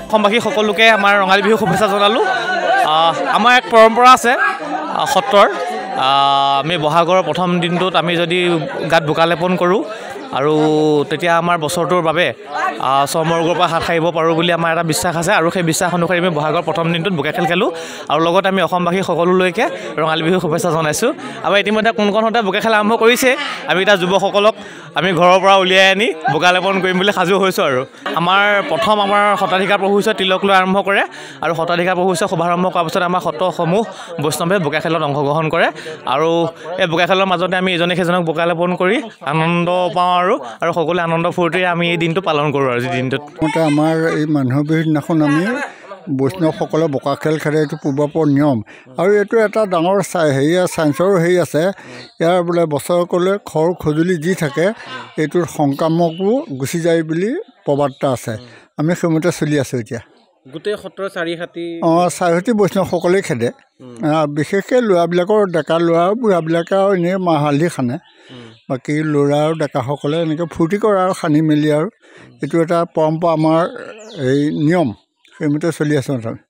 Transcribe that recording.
অসমবাসী সকলোকে আমাৰ ৰঙালী বিহু শুভেচ্ছা জনালোঁ। আমাৰ এক পৰম্পৰা আছে সত্ৰৰ, আমি বহাগৰ প্ৰথম দিনটোত আমি যদি গাত বোকা লেপন কৰোঁ আৰু তেতিয়া আমাৰ বছৰটোৰ বাবে চৰ্মৰ ৰোগৰ পৰা হাত সাৰিব পাৰোঁ বুলি আমাৰ এটা বিশ্বাস আছে আৰু সেই বিশ্বাস অনুসৰি আমি বহাগৰ প্ৰথম দিনটোত বোকা খেল খেলোঁ আৰু লগতে আমি অসমবাসী সকলোলৈকে ৰঙালী বিহু শুভেচ্ছা জনাইছোঁ। আৰু ইতিমধ্যে কোনখনতে বোকা খেল আৰম্ভ কৰিছে, আমি এতিয়া যুৱকসকলক আমি ঘৰৰ পৰা উলিয়াই আনি বোকা লেপন কৰিম বুলি সাজু হৈছোঁ। আৰু আমাৰ সত্ৰাধিকাৰ প্ৰভু ঈশ্বৰ তিলক লৈ আৰম্ভ কৰে আৰু সত্ৰাধিকাৰ প্ৰভু ঈশ্বৰ শুভাৰম্ভ কৰাৰ পিছত আমাৰ সত্ৰসমূহ বৈষ্ণৱে বোকা খেলত অংশগ্ৰহণ কৰে আৰু এই বোকা খেলৰ মাজতে আমি ইজনে সিজনক বোকা লেপন কৰি আনন্দ পাওঁ আৰু সকলোৱে আনন্দ ফূৰ্তিৰে আমি এই দিনটো পালন কৰোঁ। আৰু দিনটোত আমাৰ এই মানুহৰ বিহুৰ দিনাখন আমি বৈষ্ণৱসকলে বোকা খেল খেলে, এইটো পূৰ্বৰ নিয়ম আৰু এইটো এটা ডাঙৰ চায়েন্সৰো আছে। ইয়াৰ বোলে বছৰকলৈ খৰ খজুলি যি থাকে এইটোৰ সংক্ৰামকো গুচি যায় বুলি প্ৰবাদ এটা আছে। আমি সেইমতে চলি আছোঁ এতিয়া। গোটেই সত্ৰৰ চাৰিহাতী বৈষ্ণৱসকলেই খেদে, বিশেষকৈ ল'ৰাবিলাকৰ ডেকা ল'ৰা বুঢ়াবিলাকে আৰু এনেই মাহ হালধি সানে, বাকী ল'ৰা আৰু ডেকাসকলে এনেকৈ ফূৰ্তি কৰে আৰু সানি মেলি। আৰু এইটো এটা পৰম্পৰা, আমাৰ এই নিয়ম, সেইমতে চলি আছোঁ আমি।